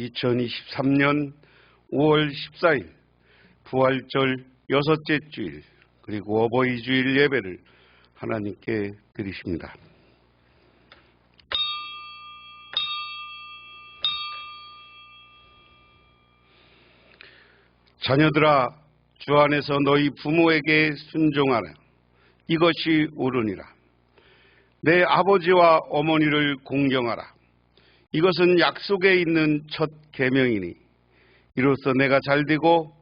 2023년 5월 14일 부활절 여섯째 주일 그리고 어버이 주일 예배를 하나님께 드리십니다. 자녀들아, 주 안에서 너희 부모에게 순종하라. 이것이 옳으니라. 내 아버지와 어머니를 공경하라. 이것은 약속에 있는 첫 계명이니 이로써 내가 잘되고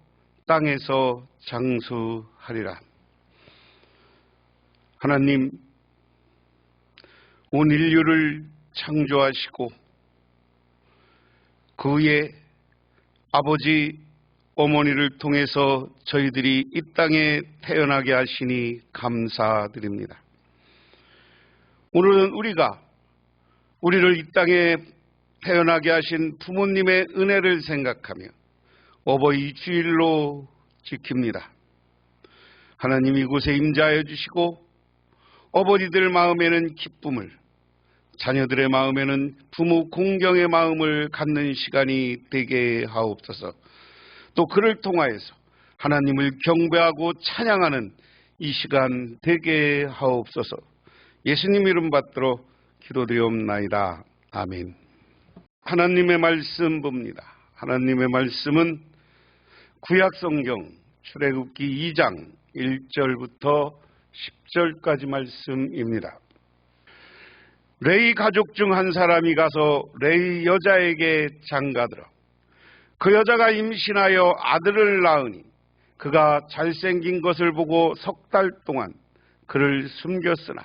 땅에서 장수하리라. 하나님, 온 인류를 창조하시고 그 위에 아버지, 어머니를 통해서 저희들이 이 땅에 태어나게 하시니 감사드립니다. 오늘은 우리를 이 땅에 태어나게 하신 부모님의 은혜를 생각하며 어버이 주일로 지킵니다. 하나님, 이곳에 임재하여 주시고 어버이들 마음에는 기쁨을, 자녀들의 마음에는 부모 공경의 마음을 갖는 시간이 되게 하옵소서. 또 그를 통하여서 하나님을 경배하고 찬양하는 이 시간 되게 하옵소서. 예수님 이름 받들어 기도드리옵나이다. 아멘. 하나님의 말씀 봅니다. 하나님의 말씀은 구약성경 출애굽기 2장 1절부터 10절까지 말씀입니다. 레위 가족 중 한 사람이 가서 레위 여자에게 장가들어 그 여자가 임신하여 아들을 낳으니 그가 잘생긴 것을 보고 석 달 동안 그를 숨겼으나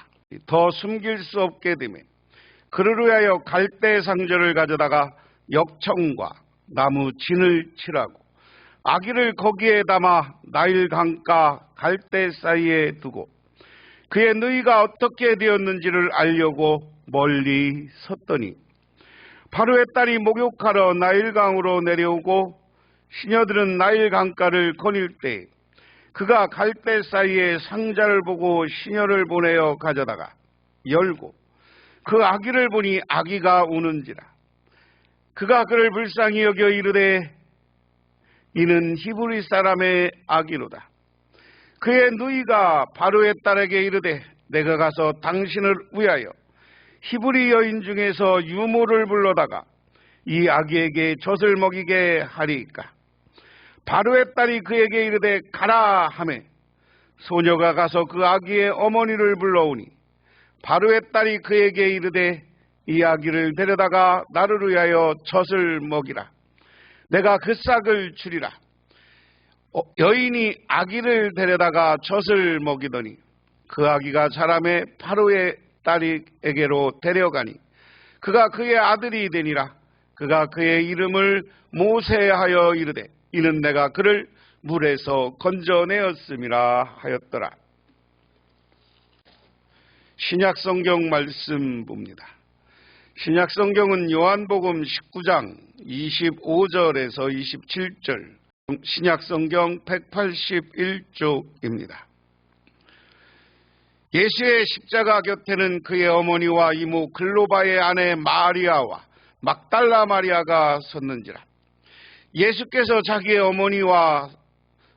더 숨길 수 없게 되매 그를 위하여 갈대 상절을 가져다가 역청과 나무 진을 칠하고 아기를 거기에 담아 나일 강가 갈대 사이에 두고 그의 누이가 어떻게 되었는지를 알려고 멀리 섰더니 바로의 딸이 목욕하러 나일강으로 내려오고 시녀들은 나일 강가를 거닐 때 그가 갈대 사이에 상자를 보고 시녀를 보내어 가져다가 열고 그 아기를 보니 아기가 우는지라. 그가 그를 불쌍히 여겨 이르되 이는 히브리 사람의 아기로다. 그의 누이가 바로의 딸에게 이르되 내가 가서 당신을 위하여 히브리 여인 중에서 유모를 불러다가 이 아기에게 젖을 먹이게 하리이까. 바로의 딸이 그에게 이르되 가라 하매 소녀가 가서 그 아기의 어머니를 불러오니 바로의 딸이 그에게 이르되 이 아기를 데려다가 나를 위하여 젖을 먹이라. 내가 그 싹을 주리라. 여인이 아기를 데려다가 젖을 먹이더니 그 아기가 자라매 바로의 딸에게로 데려가니 그가 그의 아들이 되니라. 그가 그의 이름을 모세하여 이르되 이는 내가 그를 물에서 건져내었음이라 하였더라. 신약성경 말씀 봅니다. 신약성경은 요한복음 19장 25절에서 27절, 신약성경 181쪽입니다. 예수의 십자가 곁에는 그의 어머니와 이모 글로바의 아내 마리아와 막달라 마리아가 섰는지라. 예수께서 자기의 어머니와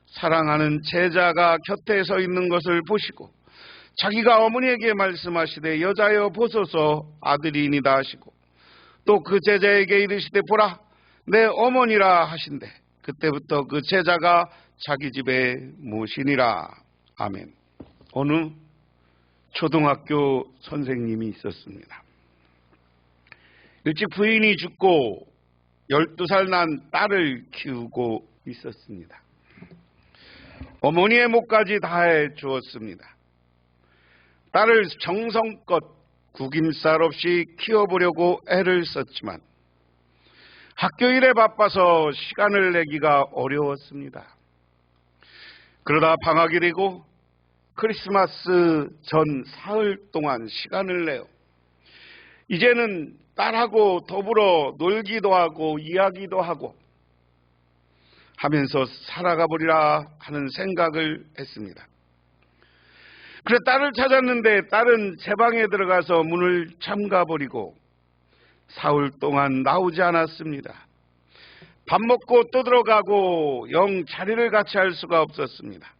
사랑하는 제자가 곁에 서 있는 것을 보시고 자기가 어머니에게 말씀하시되 여자여 보소서 아들이니이다 하시고 또 그 제자에게 이르시되 보라 내 어머니라 하신대 그때부터 그 제자가 자기 집에 모시니라. 아멘. 어느 초등학교 선생님이 있었습니다. 일찍 부인이 죽고 12살 난 딸을 키우고 있었습니다. 어머니의 몫까지 다해 주었습니다. 딸을 정성껏 구김살 없이 키워보려고 애를 썼지만 학교 일에 바빠서 시간을 내기가 어려웠습니다. 그러다 방학이 되고 크리스마스 전 사흘 동안 시간을 내어 이제는 딸하고 더불어 놀기도 하고 이야기도 하고 하면서 살아가 보리라 하는 생각을 했습니다. 그래 딸을 찾았는데 딸은 제 방에 들어가서 문을 잠가버리고 사흘 동안 나오지 않았습니다. 밥 먹고 떠들어가고 영 자리를 같이 할 수가 없었습니다.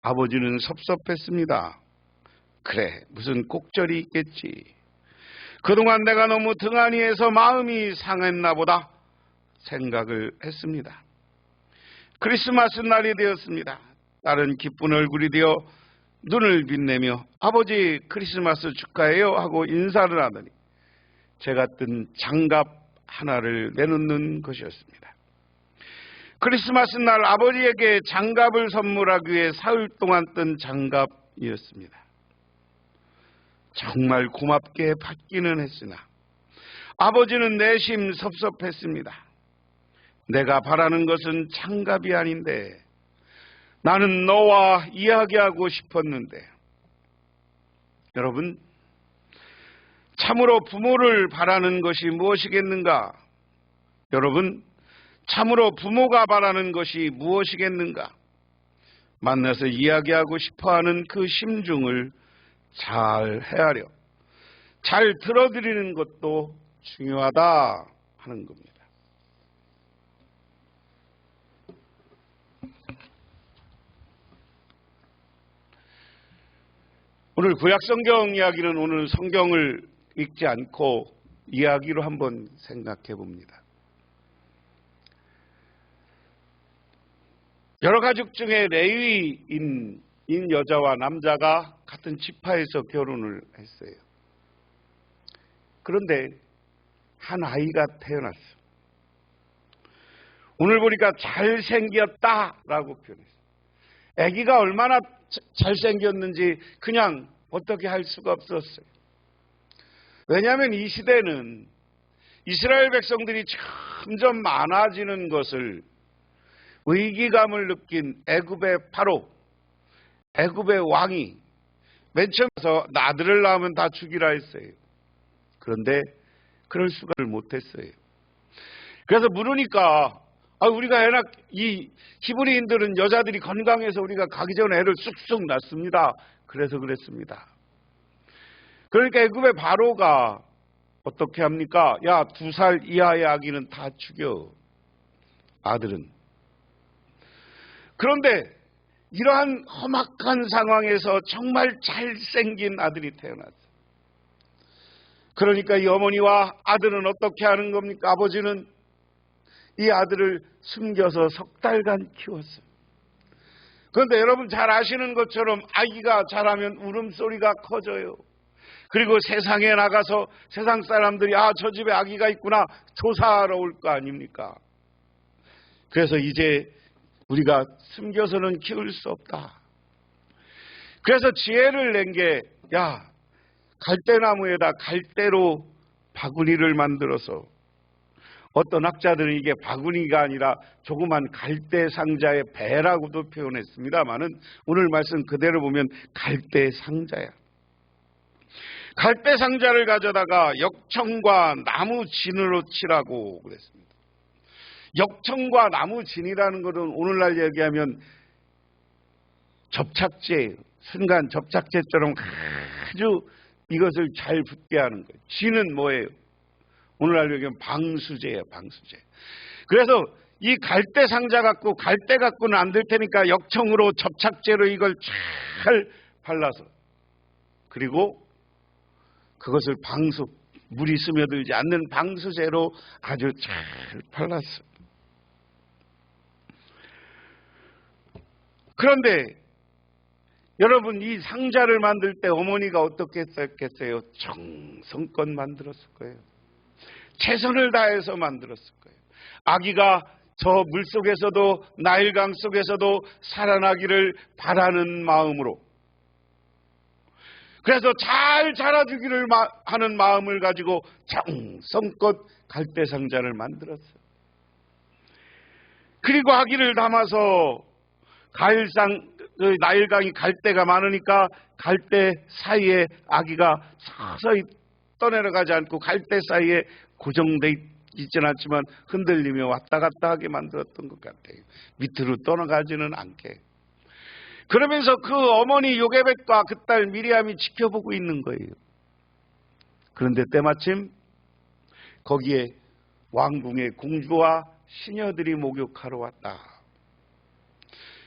아버지는 섭섭했습니다. 그래, 무슨 꼭절이 있겠지. 그동안 내가 너무 등한히해서 마음이 상했나 보다 생각을 했습니다. 크리스마스 날이 되었습니다. 딸은 기쁜 얼굴이 되어 눈을 빛내며 아버지 크리스마스 축하해요 하고 인사를 하더니 제가 뜬 장갑 하나를 내놓는 것이었습니다. 크리스마스 날 아버지에게 장갑을 선물하기 위해 사흘 동안 뜬 장갑이었습니다. 정말 고맙게 받기는 했으나 아버지는 내심 섭섭했습니다. 내가 바라는 것은 장갑이 아닌데 나는 너와 이야기하고 싶었는데. 여러분, 참으로 부모를 바라는 것이 무엇이겠는가? 여러분, 참으로 부모가 바라는 것이 무엇이겠는가? 만나서 이야기하고 싶어하는 그 심중을 잘 헤아려 잘 들어드리는 것도 중요하다 하는 겁니다. 오늘 구약성경 이야기는 오늘 성경을 읽지 않고 이야기로 한번 생각해 봅니다. 여러 가족 중에 레위인 여자와 남자가 같은 지파에서 결혼을 했어요. 그런데 한 아이가 태어났어요. 오늘 보니까 잘생겼다라고 표현했어요. 아기가 얼마나 잘생겼는지 그냥 어떻게 할 수가 없었어요. 왜냐하면 이 시대는 이스라엘 백성들이 점점 많아지는 것을 위기감을 느낀 애굽의 파로, 애굽의 왕이 맨 처음에서 아들을 낳으면 다 죽이라 했어요. 그런데 그럴 수가 못했어요. 그래서 물으니까 우리가 이 히브리인들은 여자들이 건강해서 우리가 가기 전에 애를 쑥쑥 낳습니다. 그래서 그랬습니다. 그러니까 애굽의 바로가 어떻게 합니까? 야, 2살 이하의 아기는 다 죽여. 아들은. 그런데 이러한 험악한 상황에서 정말 잘생긴 아들이 태어났어요. 그러니까 이 어머니와 아들은 어떻게 하는 겁니까? 아버지는 이 아들을 숨겨서 3달간 키웠어요. 그런데 여러분 잘 아시는 것처럼 아기가 자라면 울음소리가 커져요. 그리고 세상에 나가서 세상 사람들이 저 집에 아기가 있구나 조사하러 올 거 아닙니까? 그래서 이제 우리가 숨겨서는 키울 수 없다. 그래서 지혜를 낸 게 갈대나무에다 갈대로 바구니를 만들어서 어떤 학자들은 이게 바구니가 아니라 조그만 갈대 상자의 배라고도 표현했습니다마는 오늘 말씀 그대로 보면 갈대 상자야. 갈대 상자를 가져다가 역청과 나무 진으로 칠하고 그랬습니다. 역청과 나무 진이라는 것은 오늘날 얘기하면 접착제, 순간 접착제처럼 아주 이것을 잘 붙게 하는 거예요. 진은 뭐예요? 오늘날 얘기하면 방수제예요, 방수제. 그래서 이 갈대 상자 갖고 갈대 갖고는 안 될 테니까 역청으로 접착제로 이걸 잘 발라서 그리고 그것을 물이 스며들지 않는 방수제로 아주 잘 발랐어요. 그런데 여러분 이 상자를 만들 때 어머니가 어떻게 했겠어요? 정성껏 만들었을 거예요. 최선을 다해서 만들었을 거예요. 아기가 저 물속에서도 나일강 속에서도 살아나기를 바라는 마음으로 그래서 잘 자라주기를 하는 마음을 가지고 정성껏 갈대상자를 만들었어요. 그리고 아기를 담아서 나일강이 갈대가 많으니까 갈대 사이에 아기가 서서히 떠내려가지 않고 갈대 사이에 고정돼 있지는 않지만 흔들리며 왔다 갔다 하게 만들었던 것 같아요. 밑으로 떠나가지는 않게. 그러면서 그 어머니 요게벳과 그 딸 미리암이 지켜보고 있는 거예요. 그런데 때마침 거기에 왕궁의 공주와 시녀들이 목욕하러 왔다.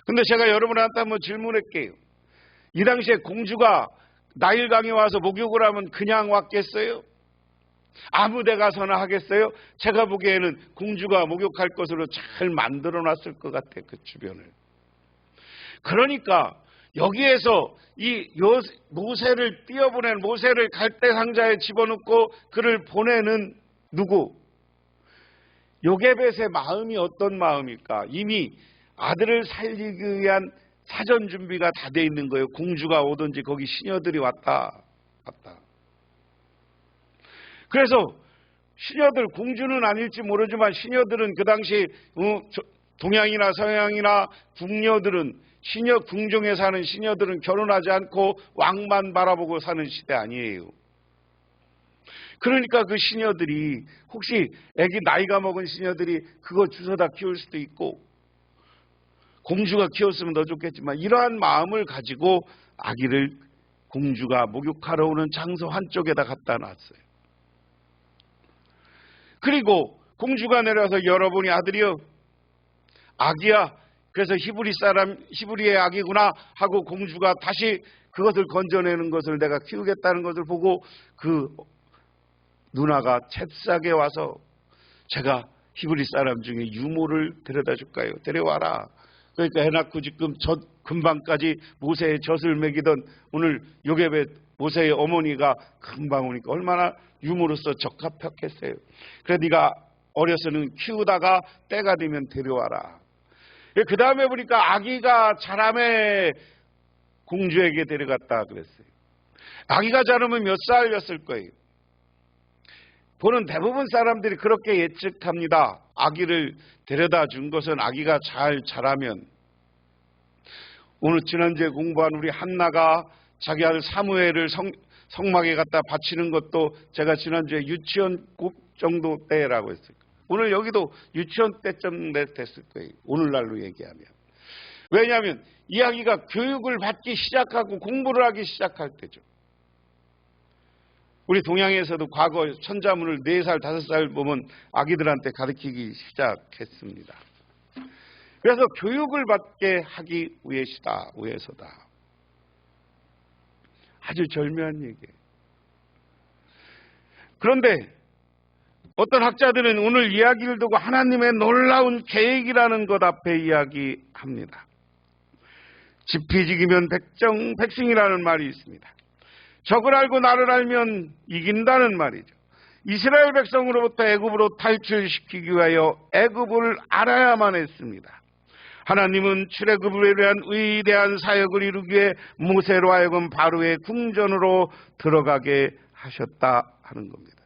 근데 제가 여러분한테 한번 질문할게요. 이 당시에 공주가 나일강에 와서 목욕을 하면 그냥 왔겠어요? 아무 데 가서나 하겠어요? 제가 보기에는 공주가 목욕할 것으로 잘 만들어놨을 것 같아요. 그 주변을. 그러니까 여기에서 이 모세를 띄어보낸, 모세를 갈대 상자에 집어넣고 그를 보내는 누구? 요게벳의 마음이 어떤 마음일까? 이미 아들을 살리기 위한 사전 준비가 다 돼 있는 거예요. 공주가 오든지 거기 시녀들이 왔다. 그래서 시녀들, 공주는 아닐지 모르지만 시녀들은 그 당시 동양이나 서양이나 궁녀들은, 시녀 궁정에 사는 시녀들은 결혼하지 않고 왕만 바라보고 사는 시대 아니에요. 그러니까 그 시녀들이, 혹시 애기 나이가 먹은 시녀들이 그거 주워다 키울 수도 있고, 공주가 키웠으면 더 좋겠지만, 이러한 마음을 가지고 아기를 공주가 목욕하러 오는 장소 한쪽에다 갖다 놨어요. 그리고 공주가 내려와서 여러분이 아들이여, 아기야, 그래서 히브리의 아기구나 하고 공주가 다시 그것을 건져내는 것을 내가 키우겠다는 것을 보고 그 누나가 잽싸게 와서, 제가 히브리 사람 중에 유모를 데려다 줄까요? 데려와라. 그러니까 해놓고 지금 금방까지 모세의 젖을 먹이던 오늘 요게벳 모세의 어머니가 금방 오니까 얼마나 유모로서 적합했겠어요. 그래 네가 어려서는 키우다가 때가 되면 데려와라. 그 다음에 보니까 아기가 자라매 공주에게 데려갔다 그랬어요. 아기가 자라면 몇 살이었을 거예요. 보는 대부분 사람들이 그렇게 예측합니다. 아기를 데려다 준 것은 아기가 잘 자라면. 오늘 지난주에 공부한 우리 한나가 자기 아들 사무엘을 성막에 갖다 바치는 것도 제가 지난주에 유치원 정도 때라고 했어요. 오늘 여기도 유치원 때쯤 됐을 거예요. 오늘날로 얘기하면. 왜냐하면 이 아기가 교육을 받기 시작하고 공부를 하기 시작할 때죠. 우리 동양에서도 과거 천자문을 4살, 5살 보면 아기들한테 가르치기 시작했습니다. 그래서 교육을 받게 하기 위해서다. 아주 절묘한 얘기예요. 그런데 어떤 학자들은 오늘 이야기를 두고 하나님의 놀라운 계획이라는 것 앞에 이야기합니다. 지피지기면 백성이라는 말이 있습니다. 적을 알고 나를 알면 이긴다는 말이죠. 이스라엘 백성으로부터 애굽으로 탈출시키기 위하여 애굽을 알아야만 했습니다. 하나님은 출애굽을 위한 위대한 사역을 이루기 위해 모세로 하여금 바로의 궁전으로 들어가게 하셨다 하는 겁니다.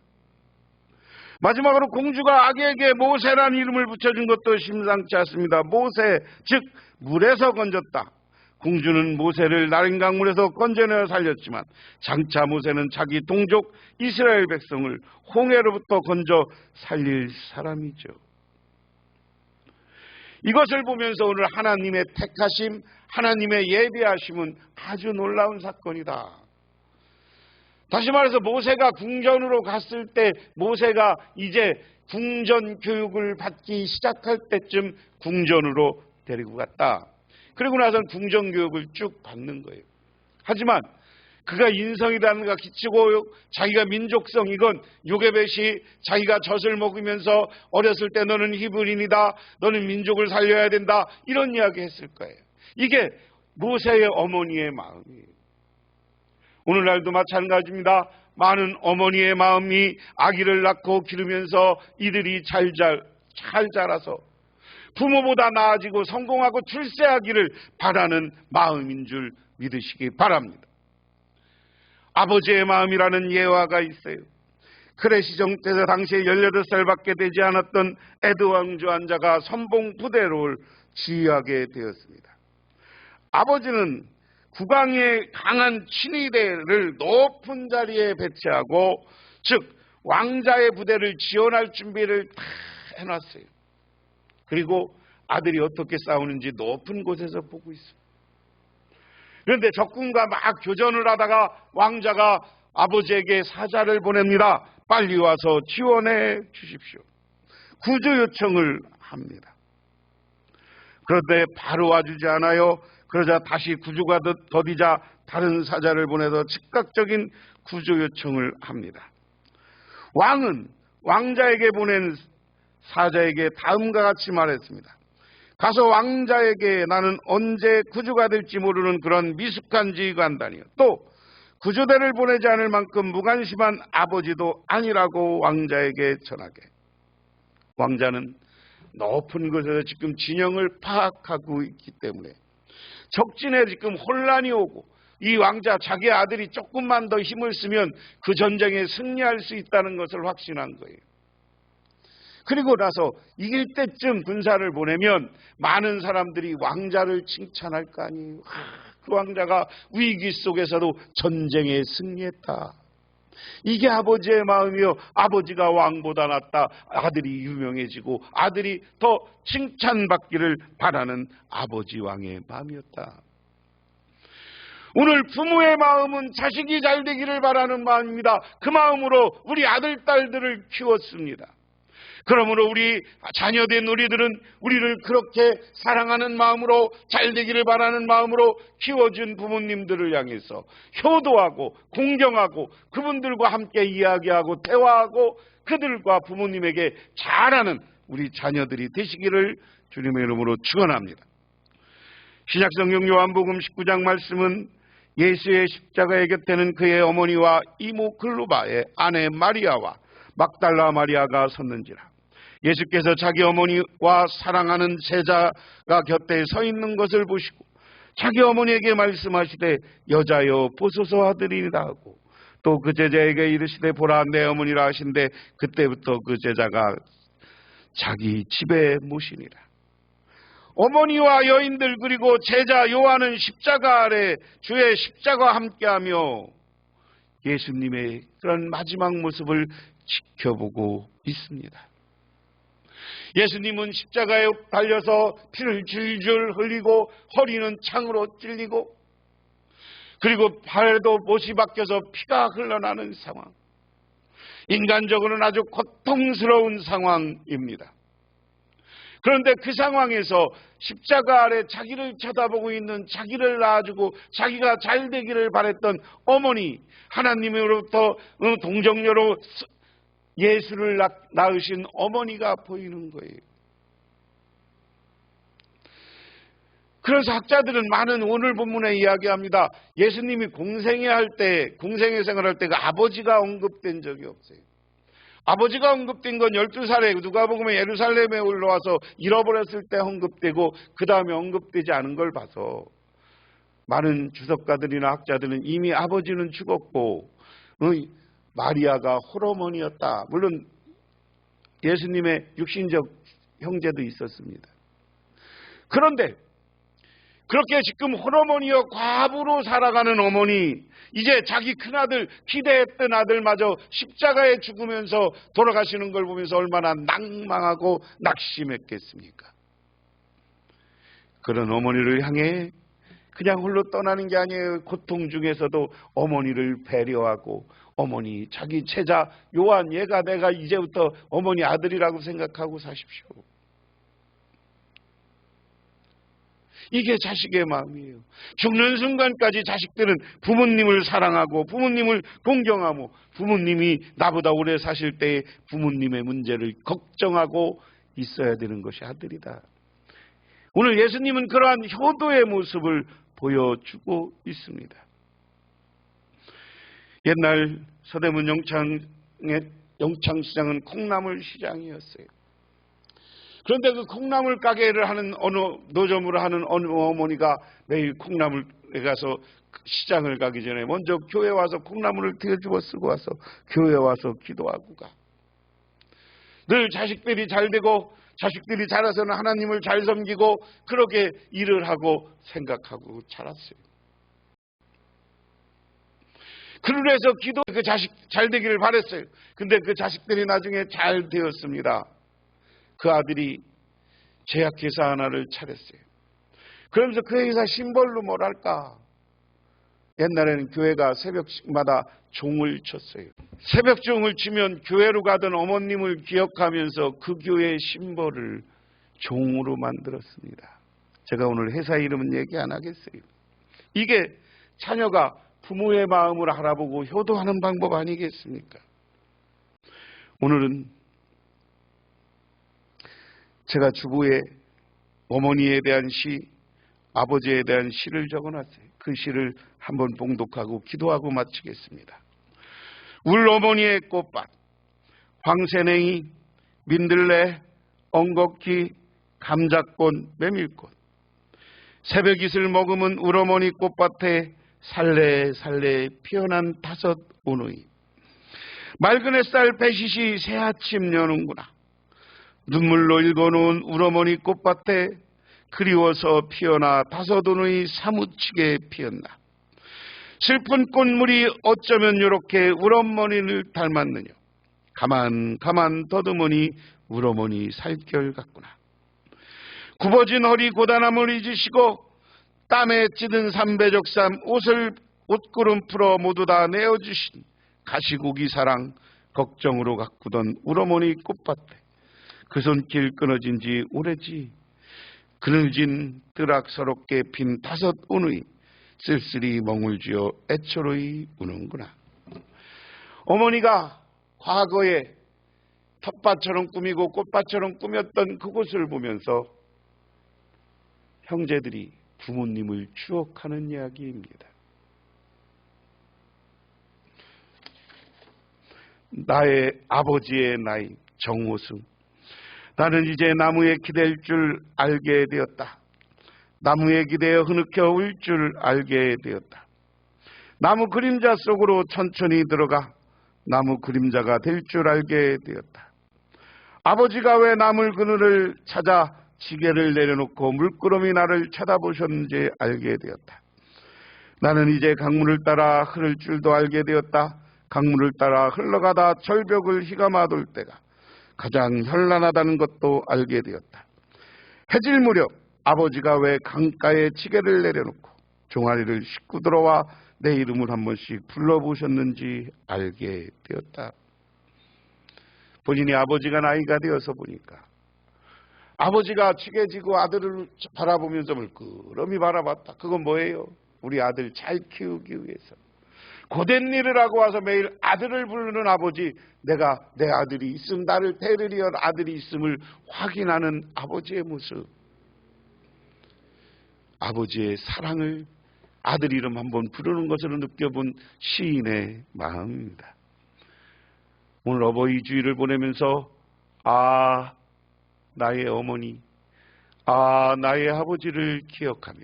마지막으로 공주가 아기에게 모세라는 이름을 붙여준 것도 심상치 않습니다. 모세, 즉 물에서 건졌다. 공주는 모세를 나일강물에서 건져내어 살렸지만 장차 모세는 자기 동족 이스라엘 백성을 홍해로부터 건져 살릴 사람이죠. 이것을 보면서 오늘 하나님의 택하심, 하나님의 예비하심은 아주 놀라운 사건이다. 다시 말해서 모세가 궁전으로 갔을 때, 모세가 이제 궁전 교육을 받기 시작할 때쯤 궁전으로 데리고 갔다. 그리고 나서는 궁전 교육을 쭉 받는 거예요. 하지만 그가 인성이라는가 기치고 자기가 민족성, 이건 요게벳이 자기가 젖을 먹으면서 어렸을 때 너는 히브리인이다, 너는 민족을 살려야 된다, 이런 이야기 했을 거예요. 이게 모세의 어머니의 마음이에요. 오늘날도 마찬가지입니다. 많은 어머니의 마음이 아기를 낳고 기르면서 이들이 잘 자라서 부모보다 나아지고 성공하고 출세하기를 바라는 마음인 줄 믿으시기 바랍니다. 아버지의 마음이라는 예화가 있어요. 크레시정 때서 당시에 18살밖에 되지 않았던 에드 왕조 한 자가 선봉 부대를 지휘하게 되었습니다. 아버지는 국왕의 강한 친위대를 높은 자리에 배치하고, 즉 왕자의 부대를 지원할 준비를 다 해놨어요. 그리고 아들이 어떻게 싸우는지 높은 곳에서 보고 있습니다. 그런데 적군과 막 교전을 하다가 왕자가 아버지에게 사자를 보냅니다. 빨리 와서 지원해 주십시오. 구조 요청을 합니다. 그런데 바로 와주지 않아요. 그러자 다시 구주가 더디자 다른 사자를 보내서 즉각적인 구조 요청을 합니다. 왕은 왕자에게 보낸 사자에게 다음과 같이 말했습니다. 가서 왕자에게 나는 언제 구주가 될지 모르는 그런 미숙한 지휘관단이요, 또 구조대를 보내지 않을 만큼 무관심한 아버지도 아니라고 왕자에게 전하게. 왕자는 높은 곳에서 지금 진영을 파악하고 있기 때문에 적진에 지금 혼란이 오고 이 왕자 자기 아들이 조금만 더 힘을 쓰면 그 전쟁에 승리할 수 있다는 것을 확신한 거예요. 그리고 나서 이길 때쯤 군사를 보내면 많은 사람들이 왕자를 칭찬할 거 아니에요. 그 왕자가 위기 속에서도 전쟁에 승리했다. 이게 아버지의 마음이요. 아버지가 왕보다 낫다. 아들이 유명해지고 아들이 더 칭찬받기를 바라는 아버지 왕의 마음이었다. 오늘 부모의 마음은 자식이 잘 되기를 바라는 마음입니다. 그 마음으로 우리 아들, 딸들을 키웠습니다. 그러므로 우리 자녀된 우리들은 우리를 그렇게 사랑하는 마음으로 잘 되기를 바라는 마음으로 키워준 부모님들을 향해서 효도하고 공경하고 그분들과 함께 이야기하고 대화하고 그들과 부모님에게 잘하는 우리 자녀들이 되시기를 주님의 이름으로 축원합니다. 신약성경 요한복음 19장 말씀은 예수의 십자가의 곁에는 그의 어머니와 이모 글로바의 아내 마리아와 막달라 마리아가 섰는지라. 예수께서 자기 어머니와 사랑하는 제자가 곁에 서 있는 것을 보시고 자기 어머니에게 말씀하시되 여자여 보소서 하더니라 하고 또 그 제자에게 이르시되 보라 내 어머니라 하신데 그때부터 그 제자가 자기 집에 모시니라. 어머니와 여인들 그리고 제자 요한은 십자가 아래 주의 십자가와 함께하며 예수님의 그런 마지막 모습을 지켜보고 있습니다. 예수님은 십자가에 달려서 피를 줄줄 흘리고 허리는 창으로 찔리고 그리고 발에도 못이 박혀서 피가 흘러나는 상황. 인간적으로는 아주 고통스러운 상황입니다. 그런데 그 상황에서 십자가 아래 자기를 쳐다보고 있는 자기를 낳아주고 자기가 잘 되기를 바랬던 어머니, 하나님으로부터 동정녀로 예수를 낳으신 어머니가 보이는 거예요. 그래서 학자들은 많은 오늘 본문에 이야기합니다. 예수님이 공생애 생활할 때 그 아버지가 언급된 적이 없어요. 아버지가 언급된 건 12살에 누가복음에 예루살렘에 올라와서 잃어버렸을 때 언급되고 그 다음에 언급되지 않은 걸 봐서 많은 주석가들이나 학자들은 이미 아버지는 죽었고 마리아가 홀어머니였다. 물론 예수님의 육신적 형제도 있었습니다. 그런데 그렇게 지금 홀어머니여 과부로 살아가는 어머니, 이제 자기 큰아들, 기대했던 아들마저 십자가에 죽으면서 돌아가시는 걸 보면서 얼마나 낭망하고 낙심했겠습니까? 그런 어머니를 향해 그냥 홀로 떠나는 게 아니에요. 고통 중에서도 어머니를 배려하고 어머니, 자기 제자 요한, 얘가 내가 이제부터 어머니 아들이라고 생각하고 사십시오. 이게 자식의 마음이에요. 죽는 순간까지 자식들은 부모님을 사랑하고 부모님을 공경하고 부모님이 나보다 오래 사실 때에 부모님의 문제를 걱정하고 있어야 되는 것이 아들이다. 오늘 예수님은 그러한 효도의 모습을 보여주고 있습니다. 옛날 서대문 영창시장은 콩나물 시장이었어요. 그런데 그 콩나물 가게를 하는 어느 노점으로 하는 어느 어머니가 매일 콩나물에 가서 시장을 가기 전에 먼저 교회 와서 콩나물을 튀어주워 쓰고 와서 교회 와서 기도하고 가. 늘 자식들이 잘 되고 자식들이 자라서는 하나님을 잘 섬기고 그렇게 일을 하고 생각하고 자랐어요. 그래서 기도 그 자식 잘 되기를 바랬어요. 근데 그 자식들이 나중에 잘 되었습니다. 그 아들이 제약회사 하나를 차렸어요. 그러면서 그 회사 심벌로 뭐랄까, 옛날에는 교회가 새벽마다 종을 쳤어요. 새벽 종을 치면 교회로 가던 어머님을 기억하면서 그 교회의 심벌을 종으로 만들었습니다. 제가 오늘 회사 이름은 얘기 안 하겠어요. 이게 자녀가 부모의 마음을 알아보고 효도하는 방법 아니겠습니까? 오늘은 제가 주부의 어머니에 대한 시, 아버지에 대한 시를 적어놨어요. 그 시를 한번 봉독하고 기도하고 마치겠습니다. 울 어머니의 꽃밭, 황새냉이, 민들레, 엉겅퀴, 감자꽃, 메밀꽃. 새벽 이슬 머금은 울 어머니 꽃밭에 살래살래 피어난 5 오누이. 맑은 햇살 배시시 새아침 여는구나. 눈물로 읽어놓은 울 어머니 꽃밭에 그리워서 피어나 5 오누이 사무치게 피었나. 슬픈 꽃물이 어쩌면 요렇게 울 어머니를 닮았느냐. 가만 더듬으니 울 어머니 살결 같구나. 굽어진 허리 고단함을 잊으시고 땀에 찌든 삼배적삼 옷구름 풀어 모두 다 내어주신 가시고기 사랑 걱정으로 가꾸던 울 어머니 꽃밭에 그 손길 끊어진 지 오래지. 그늘진 드락스럽게 핀 5 오누이 쓸쓸히 멍을 쥐어 애처로이 우는구나. 어머니가 과거에 텃밭처럼 꾸미고 꽃밭처럼 꾸몄던 그곳을 보면서 형제들이 부모님을 추억하는 이야기입니다. 나의 아버지의 나이 정호승. 나는 이제 나무에 기댈 줄 알게 되었다. 나무에 기대어 흐느껴 울 줄 알게 되었다. 나무 그림자 속으로 천천히 들어가 나무 그림자가 될 줄 알게 되었다. 아버지가 왜 나물 그늘을 찾아 지게를 내려놓고 물끄러미 나를 쳐다보셨는지 알게 되었다. 나는 이제 강물을 따라 흐를 줄도 알게 되었다. 강물을 따라 흘러가다 절벽을 휘감아 돌 때가 가장 현란하다는 것도 알게 되었다. 해질 무렵 아버지가 왜 강가에 지게를 내려놓고 종아리를 싣고 들어와 내 이름을 한 번씩 불러보셨는지 알게 되었다. 본인이 아버지가 나이가 되어서 보니까 아버지가 지게 지고 아들을 바라보면서 물끄러미 바라봤다. 그건 뭐예요? 우리 아들 잘 키우기 위해서. 고된 일을 하고 와서 매일 아들을 부르는 아버지, 내가 내 아들이 있음, 나를 데리려는 아들이 있음을 확인하는 아버지의 모습. 아버지의 사랑을 아들 이름 한번 부르는 것으로 느껴본 시인의 마음입니다. 오늘 어버이 주일을 보내면서 나의 어머니, 나의 아버지를 기억하며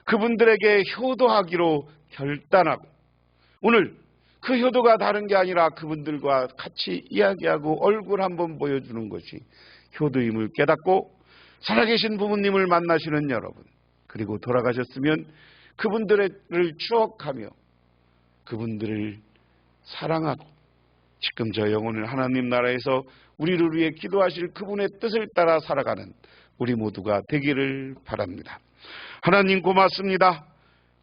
그분들에게 효도하기로 결단하고 오늘 그 효도가 다른 게 아니라 그분들과 같이 이야기하고 얼굴 한번 보여주는 것이 효도임을 깨닫고 살아계신 부모님을 만나시는 여러분, 그리고 돌아가셨으면 그분들을 추억하며 그분들을 사랑하고 지금 저 영혼을 하나님 나라에서 우리를 위해 기도하실 그분의 뜻을 따라 살아가는 우리 모두가 되기를 바랍니다. 하나님 고맙습니다.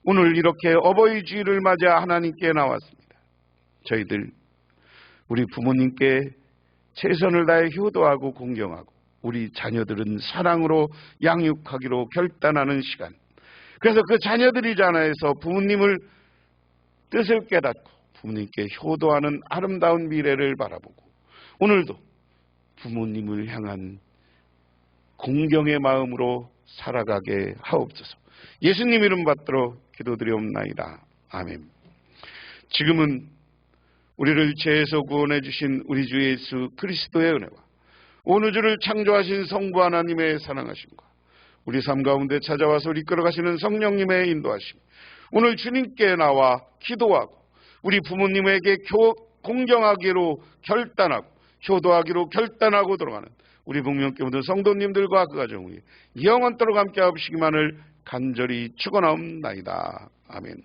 오늘 이렇게 어버이 주일을 맞아 하나님께 나왔습니다. 저희들 우리 부모님께 최선을 다해 효도하고 공경하고 우리 자녀들은 사랑으로 양육하기로 결단하는 시간. 그래서 그 자녀들이잖아요. 해서 부모님을 뜻을 깨닫고 부모님께 효도하는 아름다운 미래를 바라보고 오늘도 부모님을 향한 공경의 마음으로 살아가게 하옵소서. 예수님 이름 받들어 기도드리옵나이다. 아멘. 지금은 우리를 죄에서 구원해 주신 우리 주 예수 그리스도의 은혜와 온 우주를 창조하신 성부 하나님의 사랑하심과 우리 삶 가운데 찾아와서 이끌어가시는 성령님의 인도하심, 오늘 주님께 나와 기도하고 우리 부모님에게 공경하기로 결단하고 효도하기로 결단하고 들어가는 우리 북명교회 모든 성도님들과 그 가정 위에 영원토록 함께 하시기만을 간절히 축원하옵나이다. 아멘.